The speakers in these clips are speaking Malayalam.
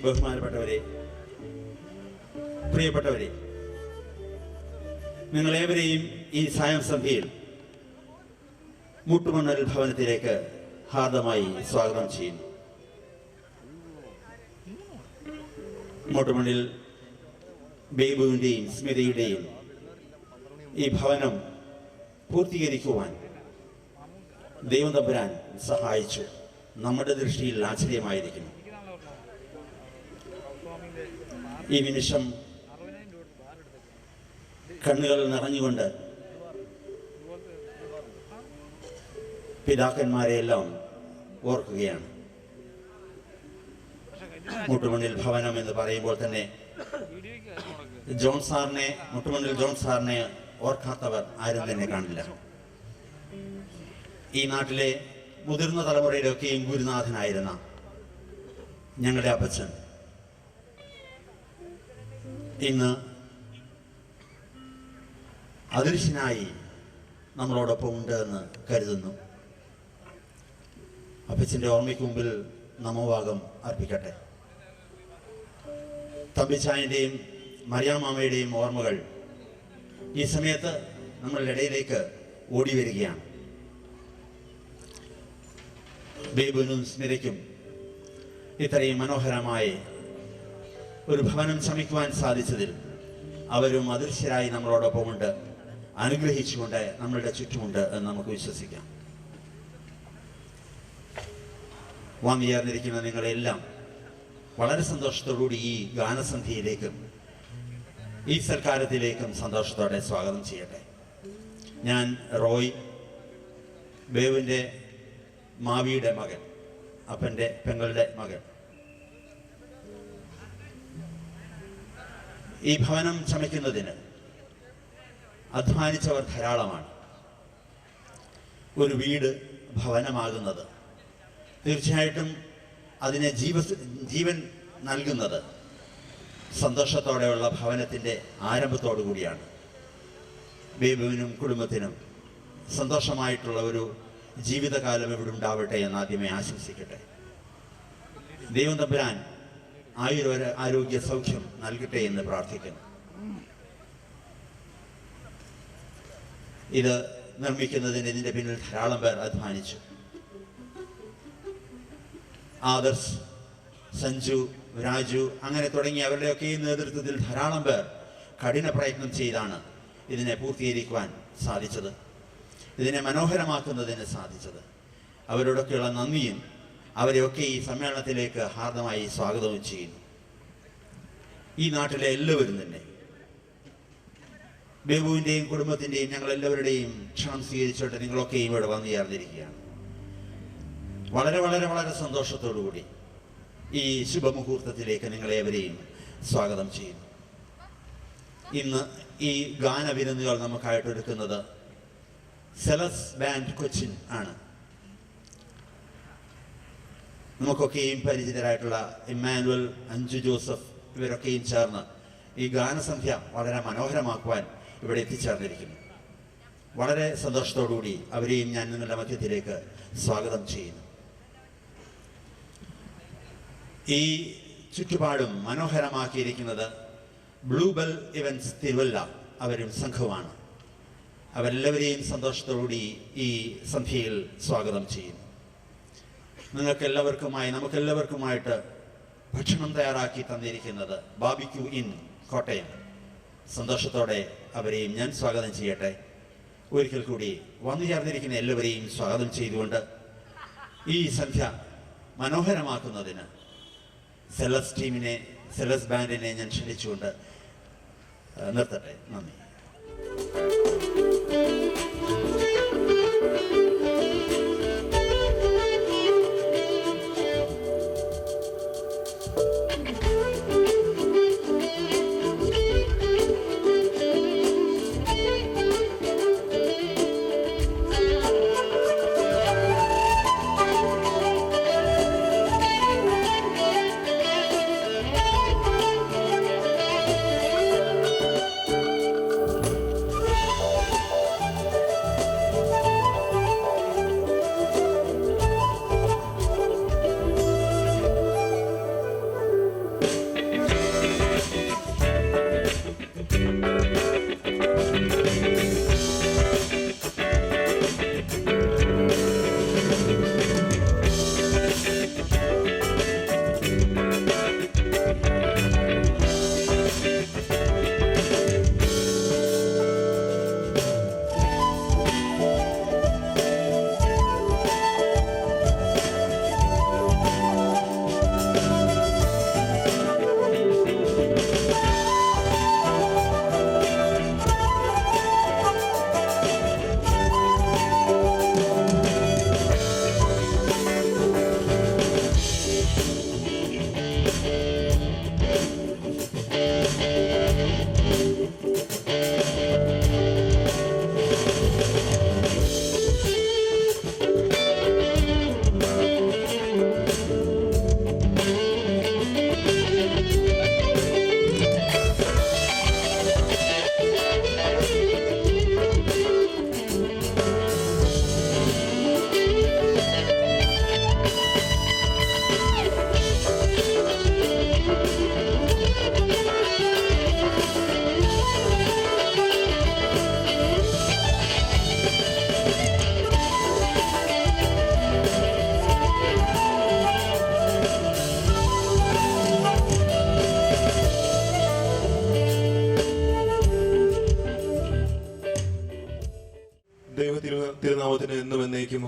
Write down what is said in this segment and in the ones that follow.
ബഹുമാനപ്പെട്ടവരെ, പ്രിയപ്പെട്ടവരെ, നിങ്ങളേവരെയും ഈ സായം സന്ധ്യയിൽ മുട്ടുമണ്ണൽ ഭവനത്തിലേക്ക് ഹാർദമായി സ്വാഗതം ചെയ്യുന്നു. മുട്ടുമണ്ണിൽ ബേബുവിൻ്റെയും സ്മിതയുടെയും ഈ ഭവനം പൂർത്തീകരിക്കുവാൻ ദൈവം തമ്പുരാൻ സഹായിച്ചു. നമ്മുടെ ദൃഷ്ടിയിൽ ആശ്ചര്യമായിരിക്കുന്നു. ഈ നിമിഷം കണ്ണുകൾ നിറഞ്ഞുകൊണ്ട് പിതാക്കന്മാരെയെല്ലാം ഓർക്കുകയാണ്. മുട്ടുമണ്ണിൽ ഭവനം എന്ന് പറയുമ്പോൾ തന്നെ മുട്ടുമണ്ണിൽ ജോൺ സാറിനെ ഓർക്കാത്തവർ ആരും തന്നെ കാണില്ല. ഈ നാട്ടിലെ മുതിർന്ന തലമുറയിലൊക്കെയും ഗുരുനാഥനായിരുന്ന ഞങ്ങളുടെ അപ്പച്ചൻ ഇന്ന് അദൃശ്യനായി നമ്മളോടൊപ്പം ഉണ്ട് എന്ന് കരുതുന്നു. അപ്പച്ചൻ്റെ ഓർമ്മയ്ക്ക് മുമ്പിൽ നമോഭാഗം അർപ്പിക്കട്ടെ. തമ്പിച്ചായൻ്റെയും മറിയാമ്മയുടെയും ഓർമ്മകൾ ഈ സമയത്ത് നമ്മളുടെ ഇടയിലേക്ക് ഓടി വരികയാണ്. ബേബുവിനും സ്മിതയ്ക്കും ഇത്രയും മനോഹരമായി ഒരു ഭവനം ശമിക്കുവാൻ സാധിച്ചതിൽ അവരും അദൃശ്യരായി നമ്മളോടൊപ്പമുണ്ട്, അനുഗ്രഹിച്ചുകൊണ്ട് നമ്മളുടെ ചുറ്റുമുണ്ട് എന്ന് നമുക്ക് വിശ്വസിക്കാം. വന്നുചേർന്നിരിക്കുന്ന നിങ്ങളെല്ലാം വളരെ സന്തോഷത്തോടുകൂടി ഈ ഗാനസന്ധ്യയിലേക്കും ഈ സൽക്കാരത്തിലേക്കും സന്തോഷത്തോടെ സ്വാഗതം ചെയ്യട്ടെ. ഞാൻ റോയ്, ബേബുവിൻ്റെ മാവിയുടെ മകൻ, അപ്പൻ്റെ പെങ്ങളുടെ മകൻ. ഈ ഭവനം ചമയ്ക്കുന്നതിന് അധ്വാനിച്ചവർ ധാരാളമാണ്. ഒരു വീട് ഭവനമാകുന്നത് തീർച്ചയായിട്ടും അതിനെ ജീവൻ നൽകുന്നത് സന്തോഷത്തോടെയുള്ള ഭവനത്തിൻ്റെ ആരംഭത്തോടു കൂടിയാണ്. ബേബുവിനും കുടുംബത്തിനും സന്തോഷമായിട്ടുള്ള ഒരു ജീവിതകാലം ഇവിടെ ഉണ്ടാവട്ടെ എന്ന് ആദ്യമേ ആശംസിക്കട്ടെ. ദൈവം തമ്പുരാൻ ആരോഗ്യ സൗഖ്യം നൽകട്ടെ എന്ന് പ്രാർത്ഥിക്കുന്നു. ഇത് നിർമ്മിക്കുന്നതിന് ഇതിൻ്റെ പിന്നിൽ ധാരാളം പേർ അധ്വാനിച്ചു. ആദർശ്, സഞ്ജു, രാജു അങ്ങനെ തുടങ്ങിയ അവരുടെയൊക്കെ ഈ നേതൃത്വത്തിൽ ധാരാളം പേർ കഠിന പ്രയത്നം ചെയ്താണ് ഇതിനെ പൂർത്തീകരിക്കുവാൻ സാധിച്ചത്, ഇതിനെ മനോഹരമാക്കുന്നതിന് സാധിച്ചത്. അവരോടൊക്കെയുള്ള നന്ദിയും അവരെയൊക്കെ ഈ സമ്മേളനത്തിലേക്ക് ഹാർദമായി സ്വാഗതവും ചെയ്യുന്നു. ഈ നാട്ടിലെ എല്ലാവരും തന്നെ ബേബുവിൻ്റെയും കുടുംബത്തിൻ്റെയും ഞങ്ങളെല്ലാവരുടെയും ക്ഷണം സ്വീകരിച്ചോട്ട് നിങ്ങളൊക്കെയും ഇവിടെ വന്നു ചേർന്നിരിക്കുകയാണ്. വളരെ വളരെ വളരെ സന്തോഷത്തോടുകൂടി ഈ ശുഭമുഹൂർത്തത്തിലേക്ക് നിങ്ങളേവരെയും സ്വാഗതം ചെയ്യുന്നു. ഇന്ന് ഈ ഗാനവിരുന്നുകൾ നമുക്കായിട്ടൊരുക്കുന്നത് സെലസ് ബാൻഡ് കൊച്ചിൻ ആണ്. നമുക്കൊക്കെയും പരിചിതരായിട്ടുള്ള ഇമ്മാനുവൽ, അഞ്ജു ജോസഫ് ഇവരൊക്കെയും ചേർന്ന് ഈ ഗാനസന്ധ്യ വളരെ മനോഹരമാക്കുവാൻ ഇവിടെ എത്തിച്ചേർന്നിരിക്കുന്നു. വളരെ സന്തോഷത്തോടുകൂടി അവരെയും ഞാൻ നിങ്ങളുടെ മധ്യത്തിലേക്ക് സ്വാഗതം ചെയ്യുന്നു. ഈ ചുറ്റുപാടും മനോഹരമാക്കിയിരിക്കുന്നത് ബ്ലൂബെൽ ഇവൻസ് തിരുവല്ല അവരും സംഘവുമാണ്. അവരെല്ലാവരെയും സന്തോഷത്തോടുകൂടി ഈ സന്ധ്യയിൽ സ്വാഗതം ചെയ്യുന്നു. നമുക്കെല്ലാവർക്കുമായിട്ട് ഭക്ഷണം തയ്യാറാക്കി തന്നിരിക്കുന്നത് ബാബിക്യൂ ഇൻ കോട്ടയം. സന്തോഷത്തോടെ അവരെയും ഞാൻ സ്വാഗതം ചെയ്യട്ടെ. ഒരിക്കൽ കൂടി വന്നു ചേർന്നിരിക്കുന്ന എല്ലാവരെയും സ്വാഗതം ചെയ്തുകൊണ്ട് ഈ സന്ധ്യ മനോഹരമാക്കുന്നതിന് സെലസ് ബാൻഡിനെ ഞാൻ ക്ഷണിച്ചുകൊണ്ട് നിർത്തട്ടെ. നന്ദി.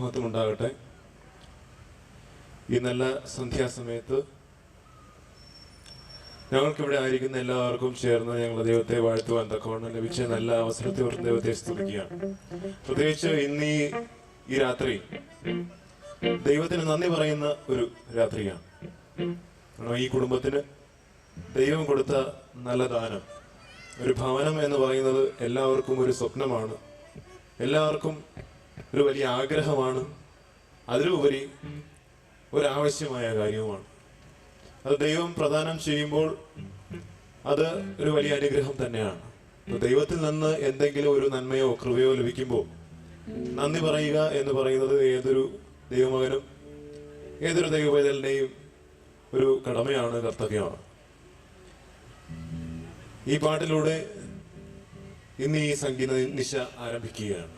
മഹത്വം ഉണ്ടാകട്ടെ. ഈ നല്ല സന്ധ്യാസമയത്ത് ഞങ്ങൾക്കിവിടെ ആയിരിക്കുന്ന എല്ലാവർക്കും ചേർന്ന് ഞങ്ങൾ ദൈവത്തെ വാഴ്ത്തുവാൻ തക്കവണ്ണം ലഭിച്ച നല്ല അവസരത്തെ ഓർത്ത് ദൈവത്തെ സ്തുതിക്കുകയാണ്. പ്രത്യേകിച്ച് ഇന്ന് ഈ രാത്രി ദൈവത്തിന് നന്ദി പറയുന്ന ഒരു രാത്രിയാണ്. ഈ കുടുംബത്തിന് ദൈവം കൊടുത്ത നല്ല ദാനം, ഒരു ഭവനം എന്ന് പറയുന്നത് എല്ലാവർക്കും ഒരു സ്വപ്നമാണ്, എല്ലാവർക്കും ഒരു വലിയ ആഗ്രഹമാണ്, അതിലുപരി ഒരാവശ്യമായ കാര്യവുമാണ്. അത് ദൈവം പ്രദാനം ചെയ്യുമ്പോൾ അത് ഒരു വലിയ അനുഗ്രഹം തന്നെയാണ്. ദൈവത്തിൽ നിന്ന് എന്തെങ്കിലും ഒരു നന്മയോ കൃപയോ ലഭിക്കുമ്പോൾ നന്ദി പറയുക എന്ന് പറയുന്നത് ഏതൊരു ദൈവമകനും ഏതൊരു ദൈവപൈതലിന്റെയും ഒരു കടമയാണ്, കർത്തവ്യമാണ്. ഈ പാട്ടിലൂടെ ഇന്ന് ഈ സംഗീത നിശ ആരംഭിക്കുകയാണ്.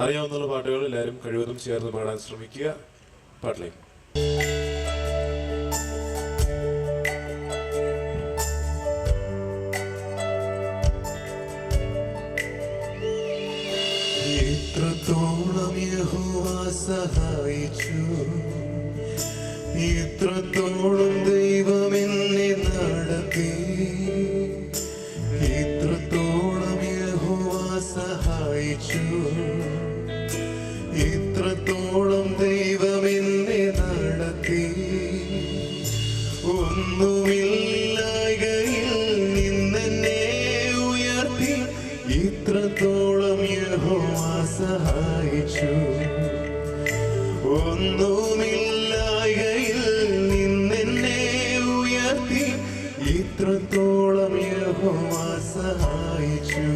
അറിയാവുന്ന പാട്ടുകൾ എല്ലാവരും കഴിവതും ചേർന്ന് പാടാൻ ശ്രമിക്കുക. പാട്ടിലേക്ക് ഇത്രത്തോളം യഹോവ സഹായിച്ചു, ഇത്രത്തോളം ദൈവം എന്നെ നടത്തി, ഇത്രത്തോളം യഹോവ സഹായിച്ചു, ഇത്രത്തോളം ദൈവം എന്നെ നടത്തി. ഒന്നുമില്ലായ്കയിൽ നിന്നെന്നെ ഉയർത്തി, ഇത്രത്തോളം യഹോവ സഹായിച്ചു. ഒന്നുമില്ലായ്കയിൽ നിന്നെന്നെ ഉയർത്തി, ഇത്രത്തോളം യഹോവ സഹായിച്ചു.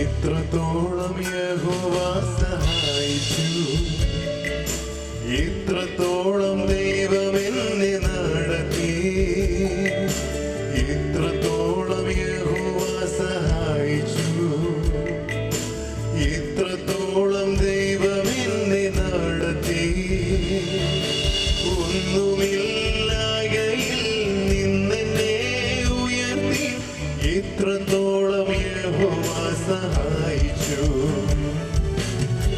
ഇത്രത്തോളം യഹോവ സഹായിച്ചു, ഇത്രത്തോളം ദൈവം എന്നെ നടത്തി, ഇത്രത്തോളം യഹോവ സഹായിച്ചു, ഇത്രത്തോളം ദൈവം എന്നെ നടത്തി. ഒന്നുമില്ലായ്കയിൽ നിന്നെന്നെ ഉയർത്തി, ഇത്രത്തോളം യഹോവ സഹായിച്ചു.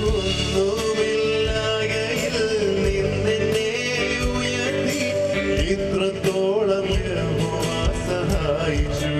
ഒന്നുമില്ലായ്കയിൽ നിന്നെന്നെ ഉയർത്തി, ഇത്രത്തോളം യഹോവ സഹായിച്ചു.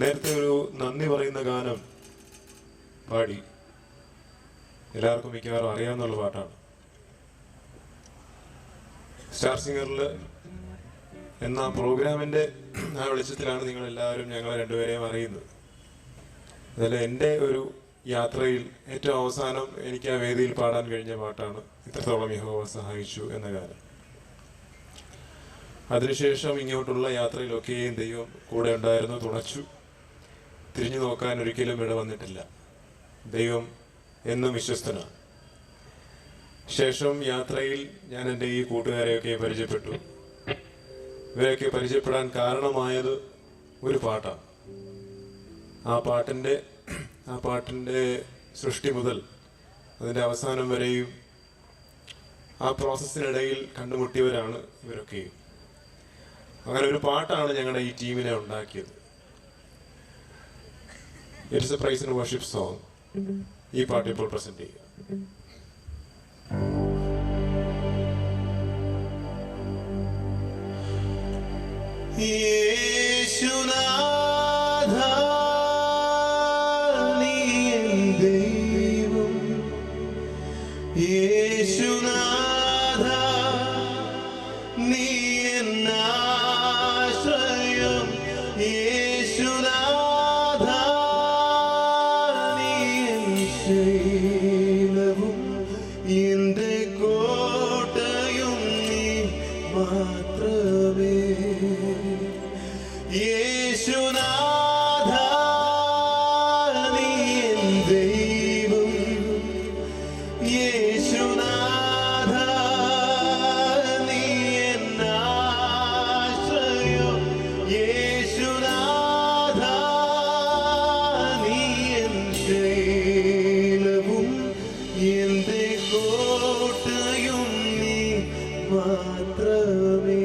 നേരത്തെ ഒരു നന്ദി പറയുന്ന ഗാനം പാടി, എല്ലാവർക്കും മിക്കവാറും അറിയാവുന്ന പാട്ടാണ്. സ്റ്റാർ സിംഗറിൽ എന്ന പ്രോഗ്രാമിൻ്റെ ആ വെളിച്ചത്തിലാണ് നിങ്ങൾ എല്ലാവരും ഞങ്ങളെ രണ്ടുപേരെയും അറിയുന്നത്. അതിൽ എൻ്റെ ഒരു യാത്രയിൽ ഏറ്റവും അവസാനം എനിക്ക് ആ വേദിയിൽ പാടാൻ കഴിഞ്ഞ പാട്ടാണ് ഇത്രത്തോളം യഹോവ സഹായിച്ചു എന്ന ഗാനം. അതിനുശേഷം ഇങ്ങോട്ടുള്ള യാത്രയിലൊക്കെയും ദൈവം കൂടെ ഉണ്ടായിരുന്നു, തുണച്ചു. തിരിഞ്ഞു നോക്കാൻ ഒരിക്കലും ഇട വന്നിട്ടില്ല. ദൈവം എന്നും വിശ്വസ്തനാണ്. ശേഷം യാത്രയിൽ ഞാൻ എൻ്റെ ഈ കൂട്ടുകാരെയൊക്കെ പരിചയപ്പെട്ടു. ഇവരെയൊക്കെ പരിചയപ്പെടാൻ കാരണമായത് ഒരു പാട്ടാണ്. ആ പാട്ടിൻ്റെ സൃഷ്ടി മുതൽ അതിൻ്റെ അവസാനം വരെയും ആ പ്രോസസ്സിനിടയിൽ കണ്ടുമുട്ടിയവരാണ് ഇവരൊക്കെയും. അങ്ങനെ ഒരു പാട്ടാണ് ഞങ്ങളുടെ ഈ ടീമിനെ ഉണ്ടാക്കിയത്. It's a praise and worship song. ഈ പാട്ട് ഇപ്പോൾ പ്രസന്റ് ചെയ്യുക. യേശുനാഥ നീ എൻ ദൈവം, യേശുനാഥ നീ എൻ ആശ്രയം, യേശുനാഥ നീ എൻ ശൈലവും എന്റെ കോട്ടയും നീ മാത്രമേ. യേശുനാഥ നീ എൻ ദൈവം, യേശുനാഥ നീ എൻ ആശ്രയം, യേശുനാഥ നീ എൻ ശൈലവും എന്റെ കോട്ടയും നീ മാത്രമേ.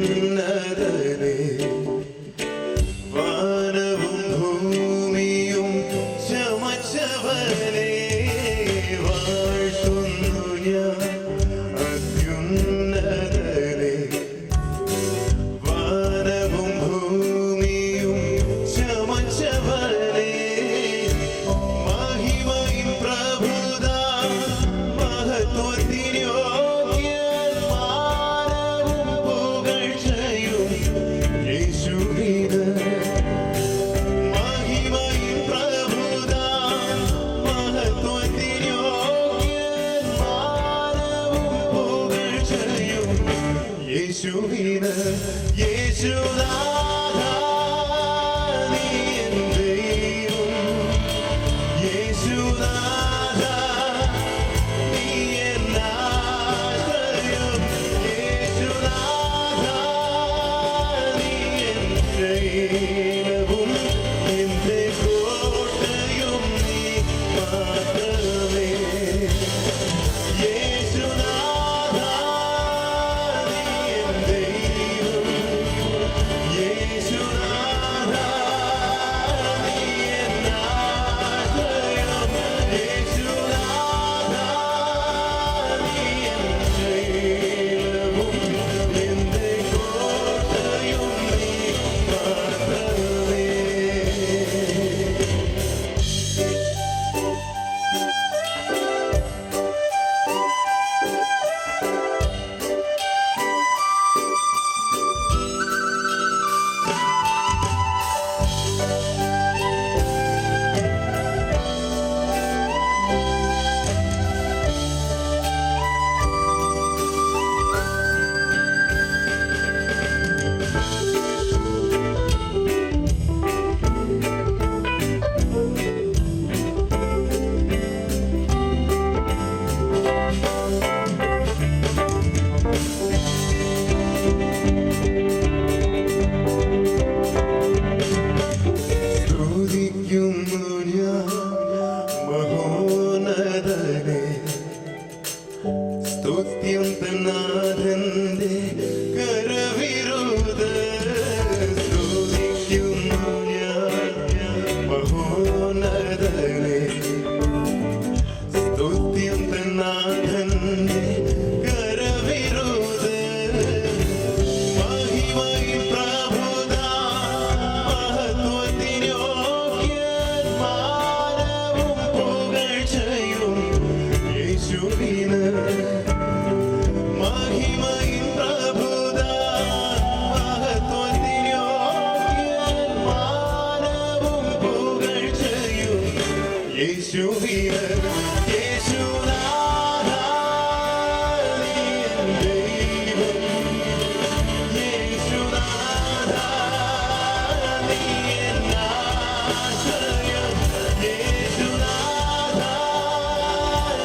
അത്യുന്നതനെ വാനവും ഭൂമിയും ചമച്ചവനെ വാഴ്ത്തുന്നു ഞാൻ. അത്യുന്നതനെ വാനവും ഭൂമിയും ചമച്ചവനെ മഹിമയും പ്രഭുതാം മഹത്വത്തിനോ യേശുവിന്. യേശുനാഥ നീ എൻ ദൈവം, യേശുനാഥ നീ എൻ ആശ്രയം, യേശുനാഥ നീ എൻ ശൈലവും എന്റെ കോട്ടയും നീ മാത്രമേ. യേശുനാഥ നീ എൻ ദൈവം, യേശുവിന് യേശുനാഥ നീ എൻ ദൈവം യേശുനാഥ നീ എൻ ആശ്രയം യേശുനാഥ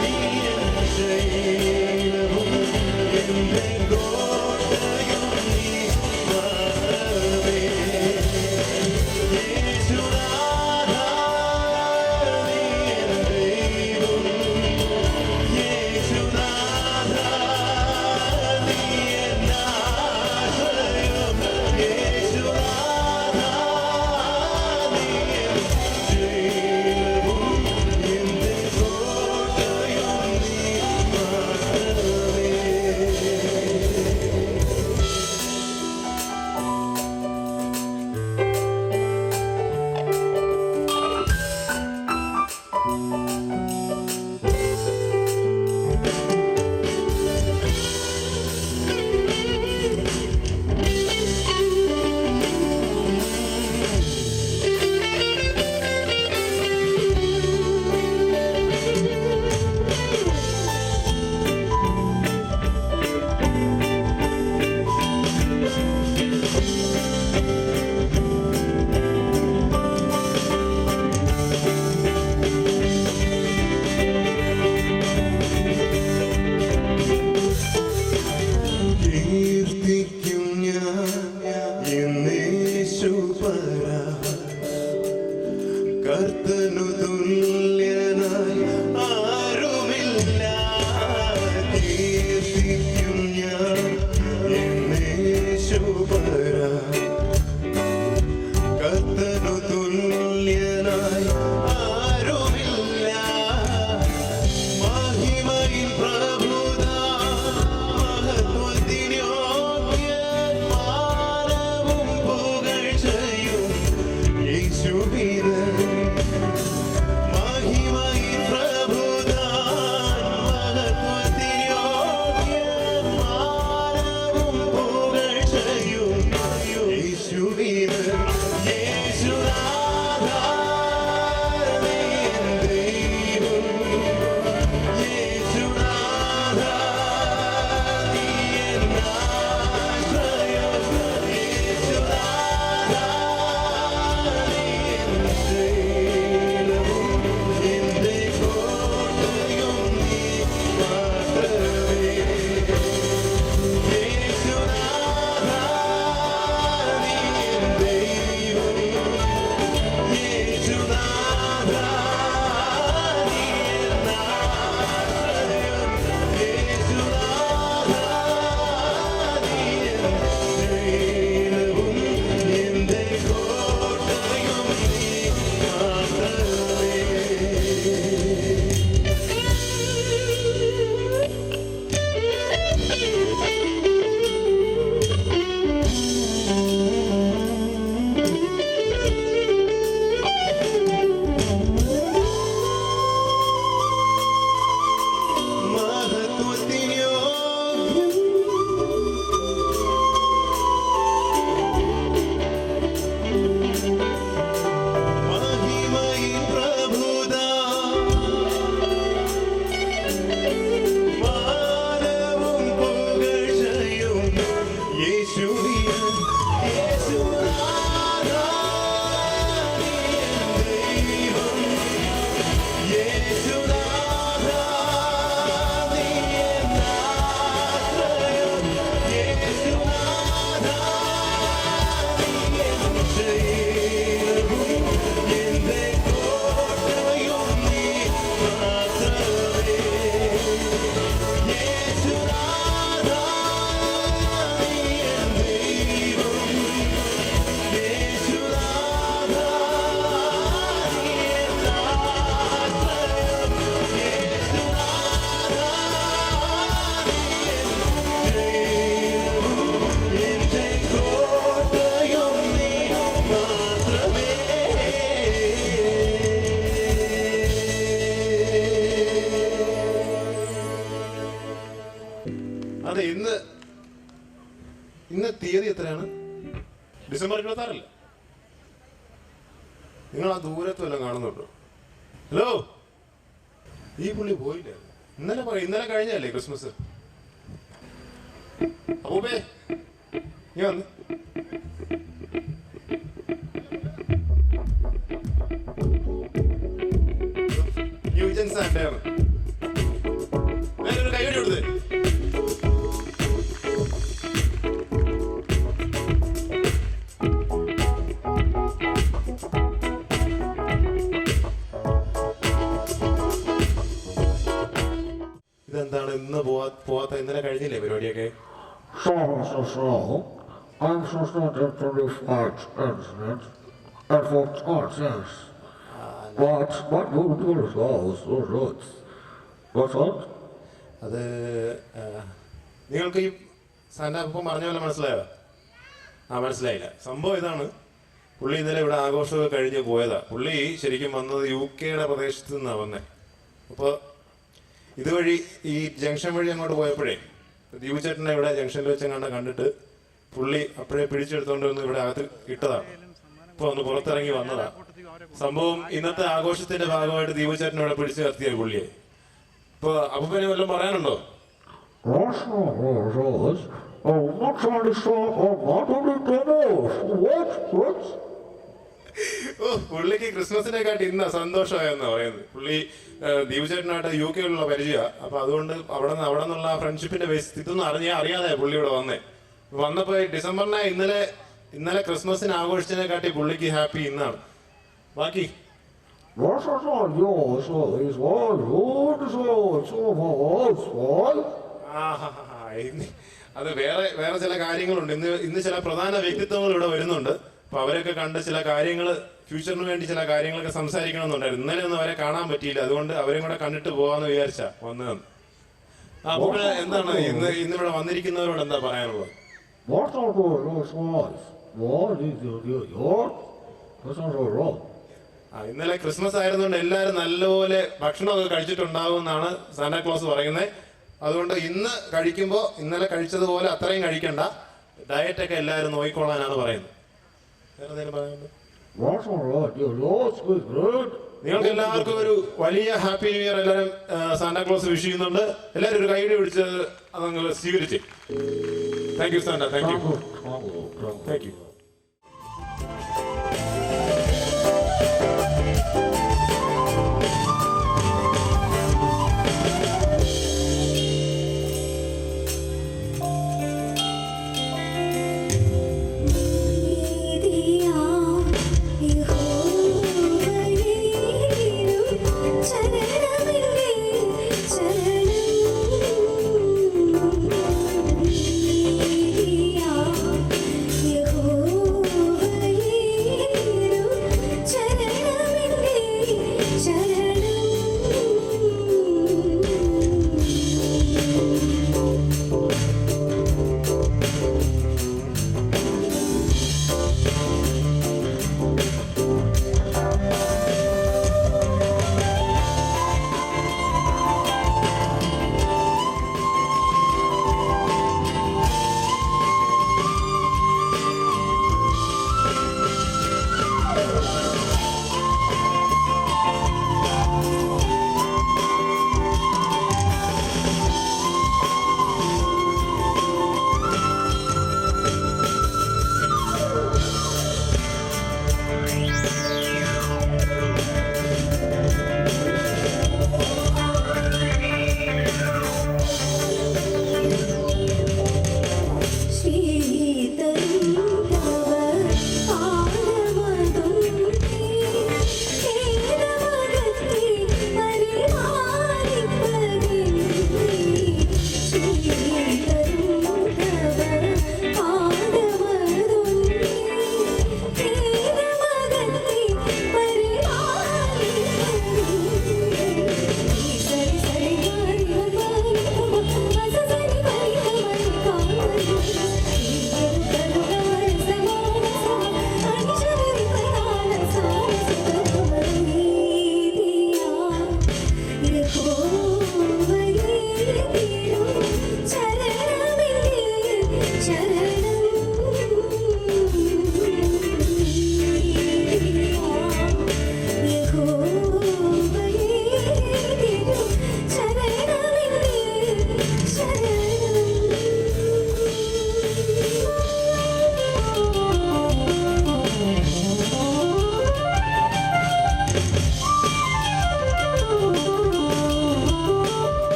നീ എൻ ശൈലവും എന്റെ കോട്ടയും നീ മാത്രമേ യേശുനാഥ നീ എൻ ദൈവം യേശുനാഥ നീ എൻ ആശ്രയം യേശുനാഥ നീ എൻ ശൈലവും എന്റെ കോട്ടയും നീ മാത്രമേ. കീർത്തിക്കും ഞാൻ എന്നേശുപരാ കർത്തനു തുല്യനായി ആരുമില്ല കീർത്തിക്കും ഞാൻ എന്നേശുപരാ കർത്തനു തുല്യനായി ആരുമില്ല മഹിമയിൻ പ്രഭുതാൻ മഹത്വത്തിനോഗ്യൻ മാനവും പുകഴ്ചയും യേശുവിന് മഹിമയിൻ പ്രഭുതാൻ മഹത്വത്തിനോഗ്യൻ മാനവും പുകഴ്ചയും യേശുവിന് യേശുനാഥ നീ എൻ ദൈവം യേശുനാഥ നീ എൻ ആശ്രയം യേശുനാഥ നീ എൻ ശൈലവും എന്റെ കോട്ടയും നീ മാത്രമേ യേശുനാഥ നീ എൻ ദൈവം യേശുനാഥ നീ എൻ ആശ്രയം യേശുനാഥ നീ എൻ ശൈലവും എന്റെ കോട്ടയും നീ മാത്രമേ. മഹിമയിൻ പ്രഭുതാൻ മാനവും പുകഴ്ചയും യേശുവിന് യേശുനാഥ നീ എൻ ദൈവം യേശുനാഥ നീ എൻ ആശ്രയം യേശുനാഥ നീ എൻ ശൈലവും എന്റെ കോട്ടയും നീ മാത്രമേ യേശുനാഥ നീ എൻ ദൈവം യേശുനാഥ നീ എൻ ആശ്രയം യേശുനാഥ നീ എൻ ശൈലവും എന്റെ കോട്ടയും നീ മാത്രമേ. അതെ, ഇന്ന് തീയതി എത്രയാണ്? ഡിസംബർ 26. നിങ്ങൾ ആ ദൂരത്ത് വല്ലതും കാണുന്നുണ്ടോ? ഹലോ, ഈ പുള്ളി പോയില്ലേ? ഇന്നലെ കഴിഞ്ഞല്ലേ ക്രിസ്മസ്? അപ്പൂപ്പേ നീ വന്ന്. ന്യൂജൻ സാന്റയാണ്. ഞാനൊരു കൈയടി കൊടുത്തേ. ഇതെന്താണ് ഇന്ന് പോവാത്ത? ഇന്നലെ കഴിഞ്ഞില്ലേ പരിപാടിയൊക്കെ? So, I'm so started to live art incident. And for art, yes. But you do it all, so right. What's up? അത് നിങ്ങൾക്ക് ഈ സാന്റ അപ്പം പറഞ്ഞ പോലെ മനസ്സിലായോ? മനസ്സിലായില്ല. സംഭവം ഇതാണ്, പുള്ളി ഇന്നലെ ഇവിടെ ആഘോഷമൊക്കെ കഴിഞ്ഞ് പോയതാ. പുള്ളി ശരിക്കും വന്നത് UK പ്രദേശത്ത് നിന്നാണ് വന്നത്. അപ്പോൾ ഇതുവഴി ഈ ജംഗ്ഷൻ വഴി അങ്ങോട്ട് പോയപ്പോഴേ ദീപു ചേട്ടനെ ഇവിടെ ജംഗ്ഷനിൽ വെച്ചെങ്ങാണ്ട് കണ്ടിട്ട് പുള്ളി അപ്പോഴേ പിടിച്ചെടുത്തോണ്ട് വന്ന് ഇവിടെ അകത്ത് ഇട്ടതാണ്. ഇപ്പോൾ ഒന്ന് പുറത്തിറങ്ങി വന്നതാ. സംഭവം ഇന്നത്തെ ആഘോഷത്തിന്റെ ഭാഗമായിട്ട് ദീപു ചേട്ടനെ ഇവിടെ പിടിച്ചു നിർത്തിയ പുള്ളിയെ. ഇപ്പൊ അപ്പൂപ്പനെ വല്ലതും പറയാനുണ്ടോ? ഓ, പുള്ളിക്ക് ക്രിസ്മസിനെക്കാട്ടി ഇന്ന സന്തോഷമായെന്നാ പറയുന്നത്. പുള്ളി ദീപു ചേട്ടനായിട്ട് UK പരിചയമാണ്. അപ്പൊ അതുകൊണ്ട് അവിടെ നിന്നുള്ള ഫ്രണ്ട്ഷിപ്പിന്റെ ബേസ് ഇതൊന്നും അറിയാതെ പുള്ളി ഇവിടെ വന്നപ്പോ ഡിസംബറിനെ ഇന്നലെ ക്രിസ്മസിന് ആഘോഷിച്ചതിനെക്കാട്ടി പുള്ളിക്ക് ഹാപ്പി ഇന്നാണ്. ബാക്കി അത് വേറെ ചില കാര്യങ്ങളുണ്ട്. ഇന്ന് ചില പ്രധാന വ്യക്തിത്വങ്ങൾ ഇവിടെ വരുന്നുണ്ട്. അപ്പൊ അവരൊക്കെ കണ്ട് ചില കാര്യങ്ങൾ, ഫ്യൂച്ചറിന് വേണ്ടി ചില കാര്യങ്ങളൊക്കെ സംസാരിക്കണമെന്നുണ്ടായിരുന്നു. ഇന്നലെ ഒന്നും അവരെ കാണാൻ പറ്റിയില്ല. അതുകൊണ്ട് അവരെയും കൂടെ കണ്ടിട്ട് പോവാന്ന് വിചാരിച്ചാ വന്നതെന്ന്. അപ്പോൾ എന്താണ് ഇന്നിവിടെ വന്നിരിക്കുന്നവരോട് എന്താ പറയാനുള്ളത്? ഇന്നലെ ക്രിസ്മസ് ആയിരുന്നുകൊണ്ട് എല്ലാവരും നല്ലപോലെ ഭക്ഷണമൊക്കെ കഴിച്ചിട്ടുണ്ടാവും എന്നാണ് സാന്റാക്ലോസ് പറയുന്നത്. അതുകൊണ്ട് ഇന്ന് കഴിക്കുമ്പോൾ ഇന്നലെ കഴിച്ചതുപോലെ അത്രയും കഴിക്കണ്ട, ഡയറ്റൊക്കെ എല്ലാവരും നോക്കിക്കൊള്ളാനാണ് പറയുന്നത്. നിങ്ങൾക്ക് എല്ലാവർക്കും ഒരു വലിയ ഹാപ്പി ന്യൂ ഇയർ എല്ലാവരും സാന്റാക്ലോസ് വിഷ് ചെയ്യുന്നുണ്ട്. എല്ലാവരും ഒരു കൈയ്യടി പിടിച്ച് അതങ്ങൾ സ്വീകരിച്ച്. Thank you Santa, thank you, thank you. Yehovah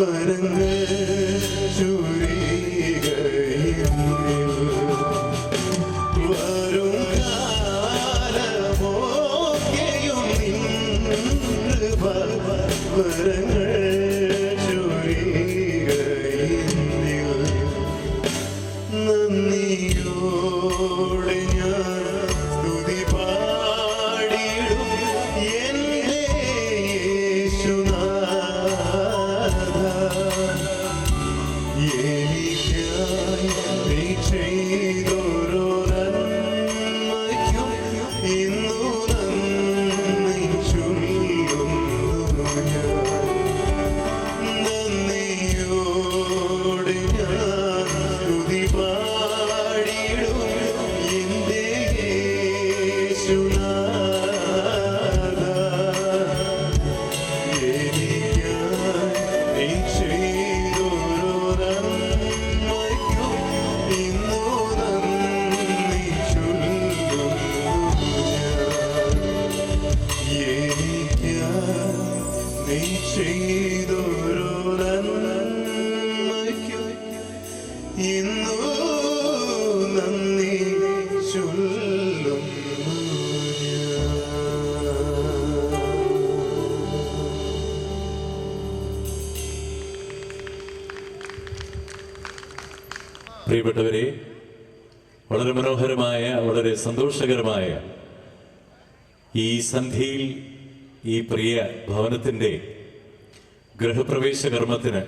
വരങ്ങൾ ചുരികയിൽ വരും കാലമൊക്കെയും വരങ്ങൾ ചുരികയിൽ നന്ദിയോടെ ഞാൻ സ്തുതി പാടിടും എൻ്റെ യേശുനാഥ. എനിക്കായി നീ ചെയ്തൊരു നന്മയ്ക്കും ഇന്നു നന്ദി ചൊല്ലുന്നു ഞാൻ. നന്ദിയോടെ ഞാൻ സ്തുതി പാടിടും എൻ്റെ യേശുനാഥ. എനിക്കായി നീ ചെയ്തൊരു നന്മയ്ക്കും ഇന്നു നന്ദി ചൊല്ലുന്നു ഞാൻ. എനിക്കായി നീ ചെയ്തൊരു നന്മയ്ക്കും ഇന്നു നന്ദി ചൊല്ലുന്നു ഞാൻ. പ്രിയപ്പെട്ടവരെ, വളരെ മനോഹരമായ വളരെ സന്തോഷകരമായ ഈ സന്ധ്യയിൽ ഈ പ്രിയ ഭവനത്തിൻ്റെ ഗൃഹപ്രവേശ കർമ്മത്തിന്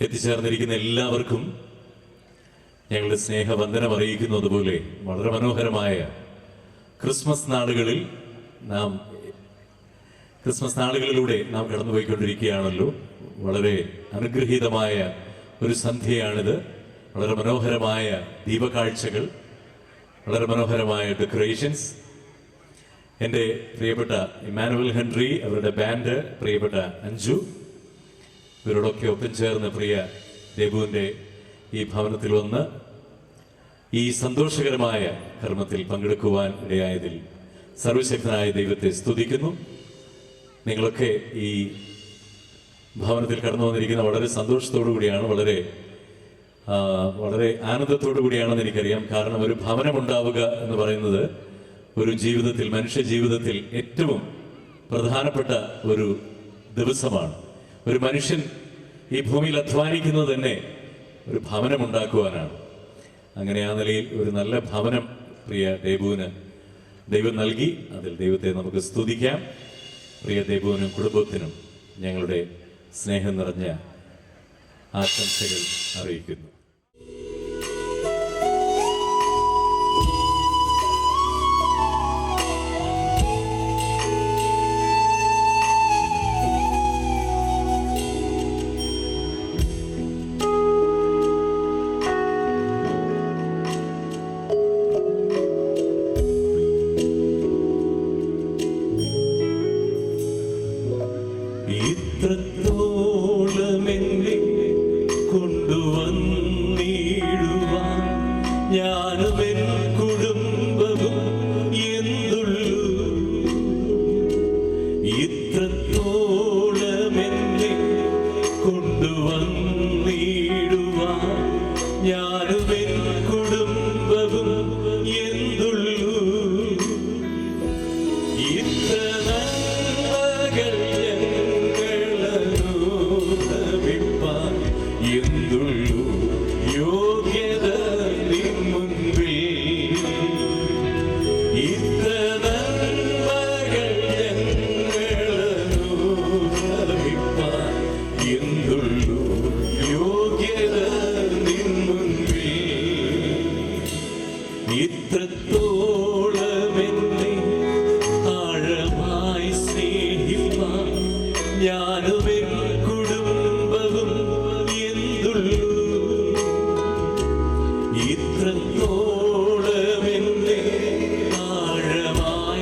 എത്തിച്ചേർന്നിരിക്കുന്ന എല്ലാവർക്കും ഞങ്ങളുടെ സ്നേഹവന്ദനം അറിയിക്കുന്നത് പോലെ വളരെ മനോഹരമായ ക്രിസ്മസ് നാളുകളിലൂടെ നാം കടന്നുപോയിക്കൊണ്ടിരിക്കുകയാണല്ലോ. വളരെ അനുഗ്രഹീതമായ ഒരു സന്ധ്യയാണിത്. വളരെ മനോഹരമായ ദീപകാഴ്ചകൾ, വളരെ മനോഹരമായ ഡെക്കറേഷൻസ്. എൻ്റെ പ്രിയപ്പെട്ട ഇമ്മാനുവൽ ഹെൻറി, അവരുടെ ബാൻഡ്, പ്രിയപ്പെട്ട അഞ്ജു, ഇവരോടൊക്കെ ഒപ്പം ചേർന്ന് പ്രിയ ദേബുവിൻ്റെ ഈ ഭവനത്തിൽ വന്ന് ഈ സന്തോഷകരമായ കർമ്മത്തിൽ പങ്കെടുക്കുവാൻ ഇടയായതിൽ സർവശക്തനായ ദൈവത്തെ സ്തുതിക്കുന്നു. നിങ്ങളൊക്കെ ഈ ഭവനത്തിൽ കടന്നു വന്നിരിക്കുന്ന വളരെ സന്തോഷത്തോടു കൂടിയാണ്, വളരെ ആനന്ദത്തോടു കൂടിയാണെന്ന് എനിക്കറിയാം. കാരണം ഒരു ഭവനമുണ്ടാവുക എന്ന് പറയുന്നത് ഒരു ജീവിതത്തിൽ, മനുഷ്യ ജീവിതത്തിൽ ഏറ്റവും പ്രധാനപ്പെട്ട ഒരു ദിവസമാണ്. ഒരു മനുഷ്യൻ ഈ ഭൂമിയിൽ അധ്വാനിക്കുന്നത് തന്നെ ഒരു ഭവനമുണ്ടാക്കുവാനാണ്. അങ്ങനെ ആ നിലയിൽ ഒരു നല്ല ഭവനം പ്രിയ ദേബുവിന് ദൈവം നൽകി. അതിൽ ദൈവത്തെ നമുക്ക് സ്തുതിക്കാം. പ്രിയ ദേബുവിനും കുടുംബത്തിനും ഞങ്ങളുടെ സ്നേഹം നിറഞ്ഞ ആശംസകൾ അറിയിക്കുന്നു. ഇത്രത്തോളമെന്നെ കൊണ്ടുവന്നിടുവാൻ ഞാനും എൻ കുടുംബവും എന്തുള്ളൂ. ഇത്രത്തോളമെന്നെ കൊണ്ടുവന്നിടുവാൻ ഞാനും എൻ കുടുംബവും എന്തുള്ളൂ. ഇത്ര നന്മകൾ എന്തുള്ളൂ യോഗ്യത നിൻ മുൻപിൽ. ഇത്ര നന്മകൾ ഞങ്ങളനുഭവിപ്പാൻ എന്തുള്ളൂ യോഗ്യത നിൻ മുൻപിൽ. ഇത്രത്തോളം എന്നെ ആഴമായി സ്നേഹിപ്പാൻ ഞാനും എൻ കുടുംബവും എന്തുള്ളൂ. ഇത്രത്തോളം എന്നെ ആഴമായി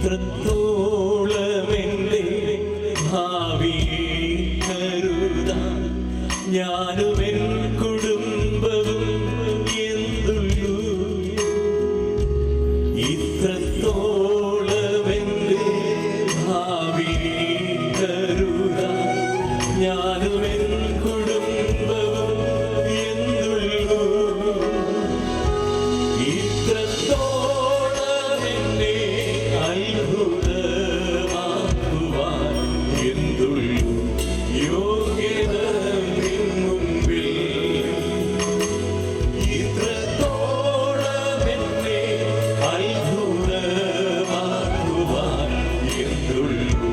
ഇത്രത്തോളമെന്റെ ഭാവിയെ കരുതാൻ ഞാനുമെൻ കുടുംബവും എന്തുള്ളൂ. ഇത്രത്തോളമെന്റെ ഭാവിയെ കരുതാൻ ഞാനുമെൻ കുടുംബവും എന്തുള്ളൂ. ഇത്രത്തോളമെന്നെ അത്ഭുതമാക്കുവാൻ എന്തുള്ളൂ യോഗ്യത നിൻ മുൻപിൽ. ഇത്രത്തോളമെന്നെ അത്ഭുതമാക്കുവാൻ എന്തുള്ളൂ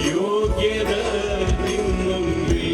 യോഗ്യത നിൻ മുൻപിൽ.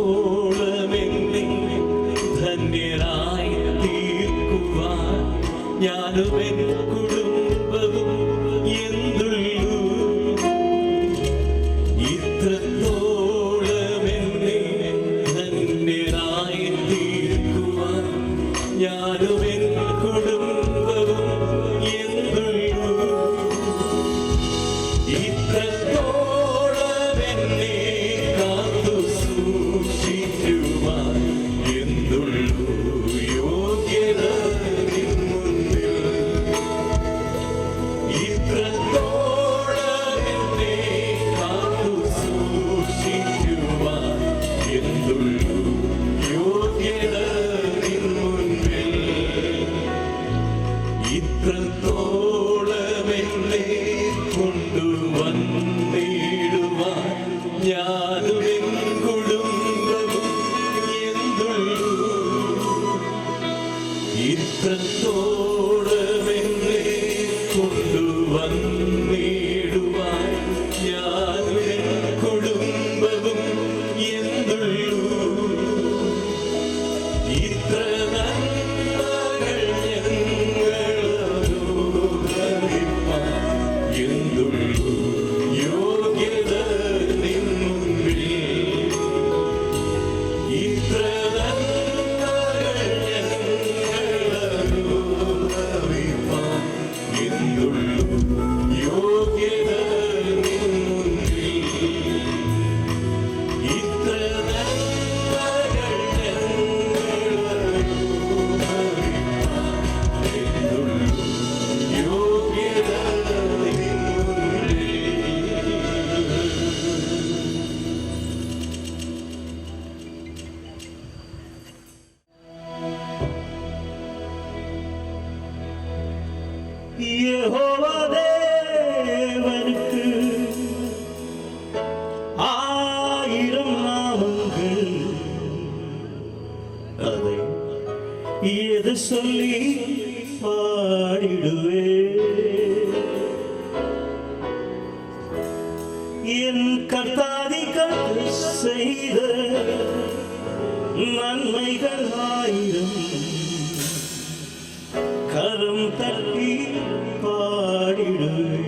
ഇത്രത്തോളമെന്നെ ധന്യരായി തീർക്കുവാൻ ഞാനുമെൻ കുടുംബവും എന്തുള്ളൂ. ഇത്രത്തോളമെന്നെ ധന്യരായി തീർക്കുവാൻ ഞാനുമെൻ കുടുംബവും എന്തുള്ളൂ. ഇത്രത്തോളമെന്നെ കാത്തു സൂക്ഷിക്കുവാൻ എന്തുള്ളൂ യോഗ്യത നിൻ മുൻപിൽ. ഇത്രത്തോളമെന്നെ കാത്തു സൂക്ഷിക്കുവാൻ എന്തുള്ളൂ യോഗ്യത നിൻ മുൻപിൽ. ഇത്രത്തോളമെന്നെ കൊണ്ടുവന്നിടുവാൻ ഞാനുമെൻ കുടുംബവും എന്തുള്ളൂ. ഇത്രത്തോളമെന്നെ കൊണ്ടുവന്നിടുവാൻ ഞാനുമെൻ കുടുംബവും എന്തുള്ളൂ. ഇത്ര നന്മകൾ ഞങ്ങളനുഭവിപ്പാൻ എന്തുള്ളൂ യോഗ്യത നിൻ മുൻപിൽ. ഇത്ര നന്മകൾ ഞങ്ങളനുഭവിപ്പാൻ എന്തുള്ളൂ യോഗ്യത നിൻ മുൻപിൽ. ഇത്ര നന്മകൾ ഞങ്ങളനുഭവിപ്പാൻ എന്തുള്ളൂ യോഗ്യത നിൻ മുൻപിൽ. യഹോവ ദേവനുക്ക് 1000 നാമങ്ങൾ, அதை எது சொல்லி பாடிடுவே. என் கர்த்தாதிகள் செய்த நன்மைகள் 1000 கரம் தட்டி பாடிடுவே.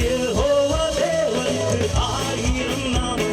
യഹോവ ദേവനുക്ക് 1000 നാമങ്ങൾ,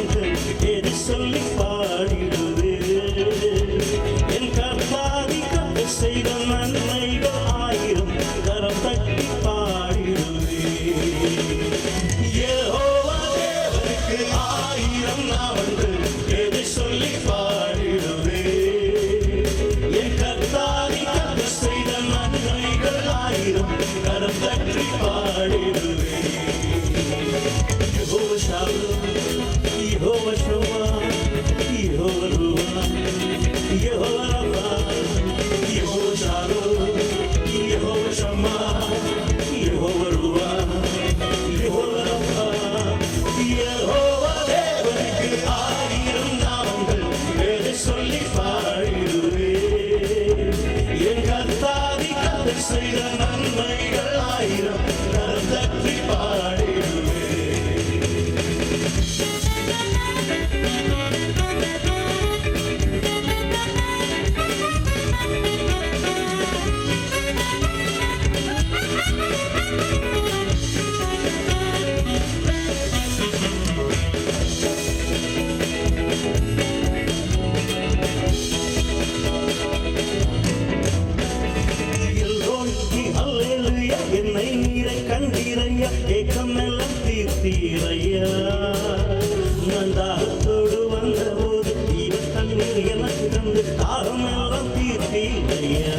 ஏக்கமெல்லாம் தீர்த்தீரையா. நான் தாகத்தோடு வந்தபோது தீவ தண்ணீர் எனக்கு தந்து தாகமெல்லாம் தீர்த்தீரையா.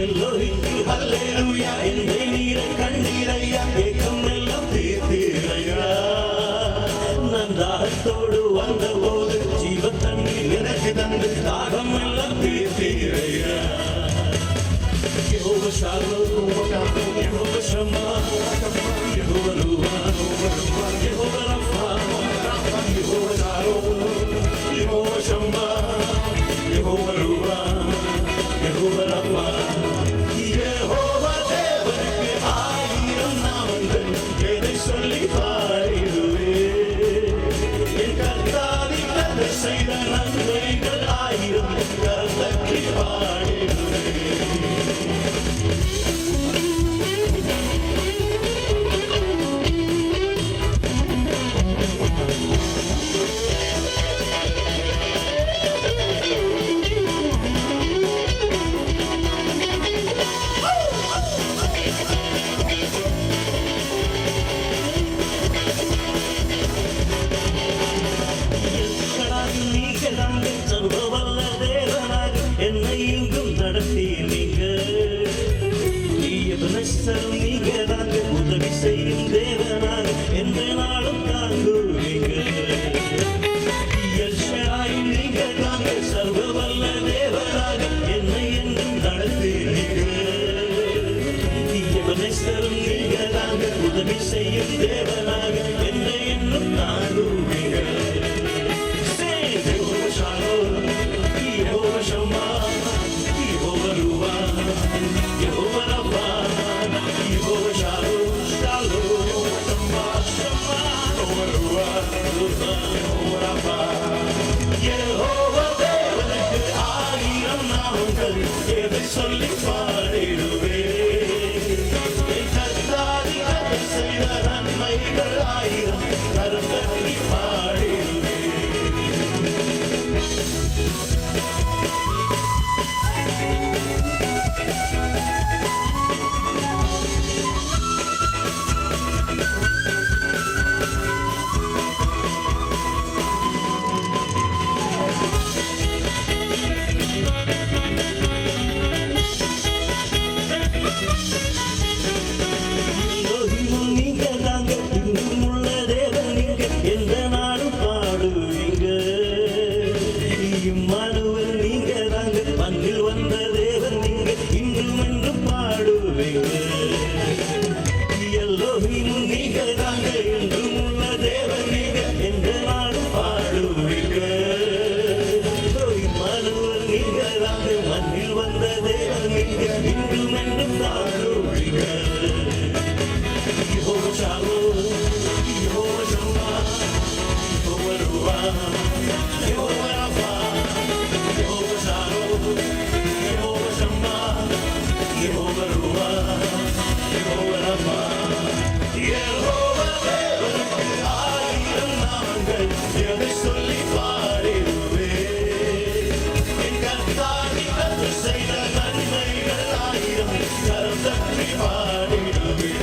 எல்லோருக்கும் ஹல்லேலூயா என்னை நீரை கண்டீரையா. ஏக்கமெல்லாம் தீர்த்தீரையா. நான் தாகத்தோடு வந்தபோது ஜீவ தண்ணீர் எனக்கு தந்து தாகமெல்லாம் தீர்த்தீரையா. Jehovah Shalom, Jehovah Shammah, Jehovah Ruah, Jehovah Rapha, Jehovah Shalom, Jehovah Shammah, Jehovah Ruah, Jehovah Rapha. Jehovah தேவனுக்கு ஆயிரம் நாமங்கள் எதை சொல்லி பாடிடுவேன். என் கர்த்தாவின் கதை செய்த நன்மைகள் ஆயிரம் கர்த்தரை பாடிடுவேன். சர்வவல்ல தேவனாக என்னை இங்கும் நடத்தீங்க. நீங்க தாங்க உதவி செய்யும் தேவனாக எந்த நாளும் தாங்குவீங்க. நீங்க தாங்க சர்வவல்ல தேவனாக என்னை என்றும் நடத்தீங்க. நீங்க தாங்க உதவி செய்யும் தேவனாக என்னை என்றும் தாங்குவீங்க. Jehovah Shammah, Jehovah Ruah, Jehovah Rapha, Jehovah Shalom, Shalom, Shammah, Shammah, Jehovah Ruah, Jehovah Rapha. Jehovah தேவனுக்கு ஆயிரம் நாமங்கள் எதை சொல்லி பாடிடுவேன். என் கர்த்தாதி கதை செய்த நன்மைகள் ஆயிரம் கருத்தறி பாடிடுவேன். நீங்க தாங்க இன்னும் உள்ள தேவன் நீங்க எந்த நாடும் பாடுவீங்க. இம்மானுவேல் நீங்க தாங்க மண்ணில் வந்த தேவன் நீங்க இன்றும் என்றும் பாடுவீங்க. எல்லோரும் நீங்க தாங்க என்றும் உள்ள தேவன் நீங்க எந்த நாடும் பாடுவீங்க. இம்மானுவேல் நீங்க தாங்க மண்ணில் வந்த தேவன் நீங்க இன்றும் என்றும் பாடுவீங்க. Jehovah Shalom, Jehovah Shammah, Jehovah Ruah, Jehovah Rapha, Jehovah Shalom, Jehovah Shammah, Jehovah Ruah, Jehovah Rapha. Jehovah தேவனுக்கு ஆயிரம் நாமங்கள் எதை சொல்லி பாடிடுவேன். என் கர்த்தாவின் கதை செய்த நன்மைகள் ஆயிரம் கரம் தட்டி பாடிடுவேன்.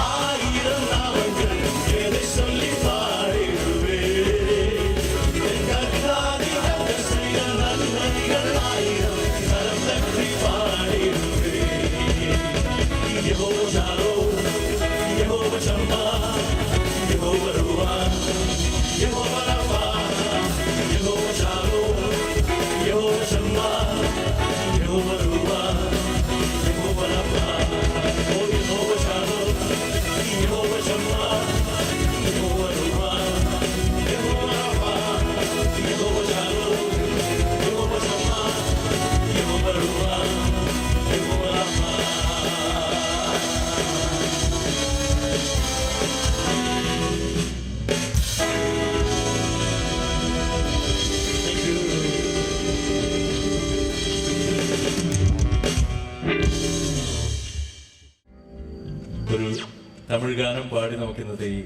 ஆயிரம் நாமங்கள் எதை சொல்லி பாடிடுவேன். என் கர்த்தாதி கதை செய்த நன்மைகள் ஆயிரம் கரம் தட்டி பாடிடுவேன். Jehovah Shalom, Jehovah Shammah, Jehovah Ruah, Jehovah Rapha, Jehovah Shalom, Jehovah Shammah, Jehovah Ruah, Jehovah Rapha. Oh, Jehovah Shalom, Jehovah Shammah, Jehovah Ruah, Jehovah Rapha, Jehovah Shalom, Jehovah Shammah, Jehovah Ruah, Jehovah Rapha. Thank you. ഒരു തമിഴ് ഗാനം പാടി നമുക്കിന്നത്തെ ഈ